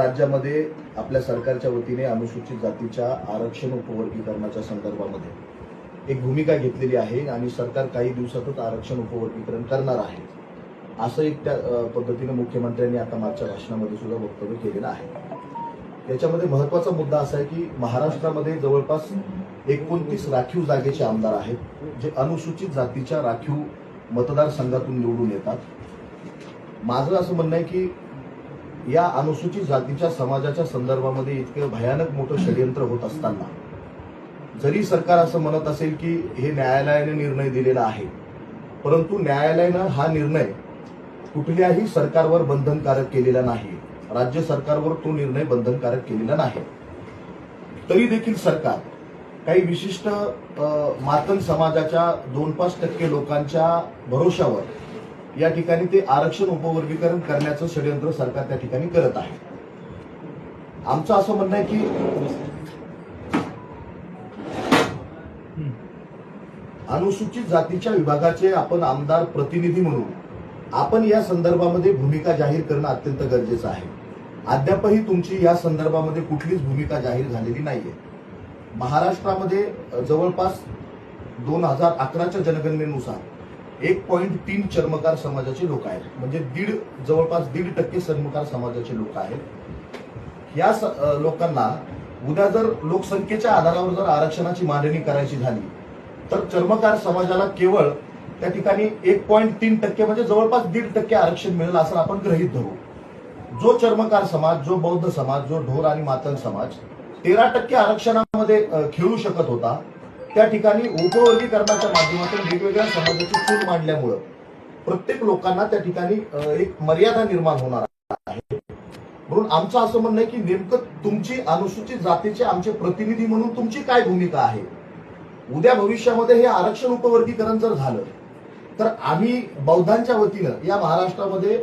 राज्यामध्ये आपल्या सरकारच्या वतीने अनुसूचित जातीच्या आरक्षण उपवर्गीकरणाच्या संदर्भामध्ये एक भूमिका घेतलेली आहे आणि सरकार काही दिवसातच आरक्षण उपवर्गीकरण करणार आहे असं एक त्या पद्धतीने मुख्यमंत्र्यांनी आता मागच्या भाषणामध्ये सुद्धा वक्तव्य केलेलं आहे। याच्यामध्ये महत्त्वाचा मुद्दा असा आहे की महाराष्ट्रामध्ये जवळपास 29 राखीव जागेचे आमदार आहेत जे अनुसूचित जातीच्या राखीव मतदारसंघातून निवडून येतात। माझं असं म्हणणं आहे की या अनुसूचित जातीच्या समाजाच्या संदर्भामध्ये इतकं भयानक मोठं षडयंत्र होत असताना जरी सरकार असं म्हणत असेल की हे न्यायालयाने निर्णय दिलेला आहे, परंतु न्यायालयानं हा निर्णय कुठल्याही सरकारवर बंधनकारक केलेला नाही, राज्य सरकारवर तो निर्णय बंधनकारक केलेला नाही। तरी देखील सरकार काही विशिष्ट मातंग समाजाच्या 2-5% लोकांच्या भरोशावर या ठिकाणी ते आरक्षण उपवर्गीकरण करण्याचं षडयंत्र सरकार त्या ठिकाणी करत आहे। आमचं असं म्हणणं आहे की अनुसूचित जातीच्या विभागाचे आपण आमदार प्रतिनिधी म्हणून आपण या संदर्भामध्ये भूमिका जाहीर करणं अत्यंत गरजेचं आहे। अद्यापही तुमची या संदर्भामध्ये कुठलीच भूमिका जाहीर झालेली नाहीये। महाराष्ट्रामध्ये जवळपास 2011च्या जनगणनेनुसार 1.3 चर्मकार समाजाचे लोक आहेत, म्हणजे जवळपास 1.5% चर्मकार समाजाचे लोक आहेत। या लोकांना उद्या जर लोकसंख्येच्या आधारावर जर आरक्षणाची मांडणी करायची झाली तर चर्मकार समाजाला केवळ त्या ठिकाणी 1.3% म्हणजे जवळपास 1.5% आरक्षण मिळेल असं आपण गृहीत धरू। जो चर्मकार समाज, जो बौद्ध समाज, जो ढोर आणि मातंग समाज 13% आरक्षणामध्ये खेळू शकत होता, त्या ठिकाणी उपवर्गीकरणाच्या माध्यमातून वेगवेगळ्या समाजाची चूल मांडल्यामुळं प्रत्येक लोकांना त्या ठिकाणी एक मर्यादा निर्माण होणार आहे। म्हणून आमचं असं म्हणणं आहे की नेमकं तुमची अनुसूचित जातीचे आमचे प्रतिनिधी म्हणून तुमची काय भूमिका आहे। उद्या भविष्यामध्ये हे आरक्षण उपवर्गीकरण जर झालं तर आम्ही बौद्धांच्या वतीनं या महाराष्ट्रामध्ये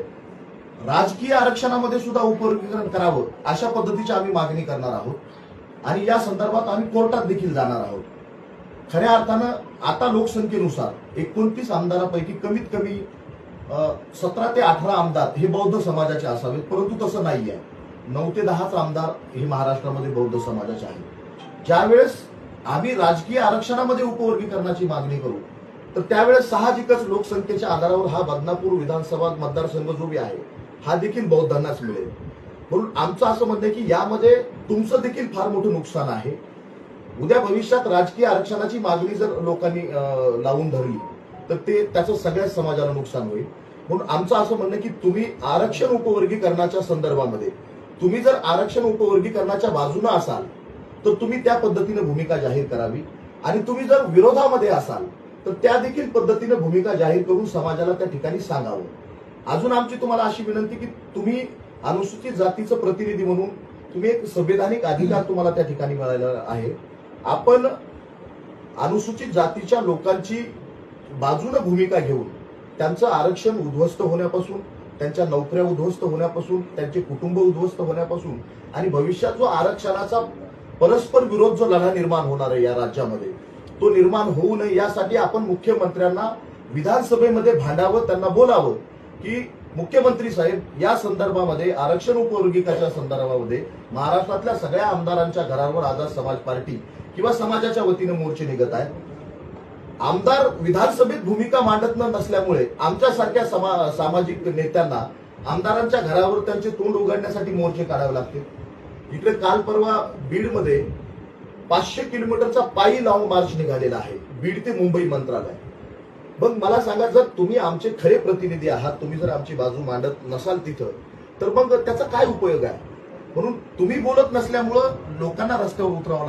राजकीय आरक्षणामध्ये सुद्धा उपवर्गीकरण करावं अशा पद्धतीची आम्ही मागणी करणार आहोत आणि या संदर्भात आम्ही कोर्टात देखील जाणार आहोत। खऱ्या अर्थानं आता लोकसंख्येनुसार 29 आमदारापैकी कमीत कमी 17 ते 18 आमदार हे बौद्ध समाजाचे असावेत, परंतु तसं नाहीये। 9 ते 10 आमदार हे महाराष्ट्रामध्ये बौद्ध समाजाचे आहेत। ज्यावेळेस आम्ही राजकीय आरक्षणामध्ये उपवर्गीकरणाची मागणी करू तर त्यावेळेस साहजिकच लोकसंख्येच्या आधारावर हा बदनापूर विधानसभा मतदारसंघ जो आहे हा देखील बौद्धांनाच मिळेल। म्हणून आमचं असं म्हणणं आहे की यामध्ये तुमचं देखील फार मोठं नुकसान आहे। उद्या भविष्यात राजकीय आरक्षणाची मागणी जर लोकांनी लावून धरली तर त्याचं सगळ्याच समाजाला नुकसान होईल। म्हणून आमचं असं म्हणणं की तुम्ही आरक्षण उपवर्गीकरणाच्या संदर्भामध्ये तुम्ही जर आरक्षण उपवर्गीकरणाच्या बाजूने असाल तर तुम्ही त्या पद्धतीने भूमिका जाहीर करावी आणि तुम्ही जर विरोधामध्ये असाल तर त्या देखील पद्धतीने भूमिका जाहीर करून समाजाला त्या ठिकाणी सांगावं। अजून आमची तुम्हाला अशी विनंती की तुम्ही अनुसूचित जातीचं प्रतिनिधी म्हणून तुम्ही एक संवैधानिक अधिकार तुम्हाला त्या ठिकाणी मिळालेला आहे। आपण अनुसूचित जातीच्या लोकांची बाजूने भूमिका घेऊन त्यांचं आरक्षण उद्ध्वस्त होण्यापासून, त्यांच्या नोकऱ्या उद्ध्वस्त होण्यापासून, त्यांचे कुटुंब उद्ध्वस्त होण्यापासून आणि भविष्यात जो आरक्षणाचा परस्पर विरोध जो लढा निर्माण होणार आहे या राज्यामध्ये तो निर्माण होऊ नये यासाठी आपण मुख्यमंत्र्यांना विधानसभेमध्ये भांडावं, त्यांना बोलावं की मुख्यमंत्री साहेब या संदर्भामध्ये आरक्षण उपवर्गीकरणाच्या संदर्भामध्ये महाराष्ट्रातल्या सगळ्या आमदारांच्या घरावर आझाद समाज पार्टी किंवा समाजाच्या वतीने मोर्चे निघत आहेत। आमदार विधानसभेत भूमिका मांडत नसल्यामुळे आमच्यासारख्या सामाजिक नेत्यांना आमदारांच्या घरावर त्यांचे तोंड उघडण्यासाठी मोर्चे काढावे लागते। इकडे काल परवा बीडमध्ये 500 किलोमीटरचा पायी लॉंग मार्च निघालेला आहे, बीड ते मुंबई मंत्रालय। मग मला सांगा, जर तुम्ही आमचे खरे प्रतिनिधी आहात, तुम्ही जर आमची बाजू मांडत नसाल तिथं तर मग त्याचा काय उपयोग आहे। म्हणून तुम्ही बोलत नसल्यामुळं लोकांना रस्त्यावर उतरावं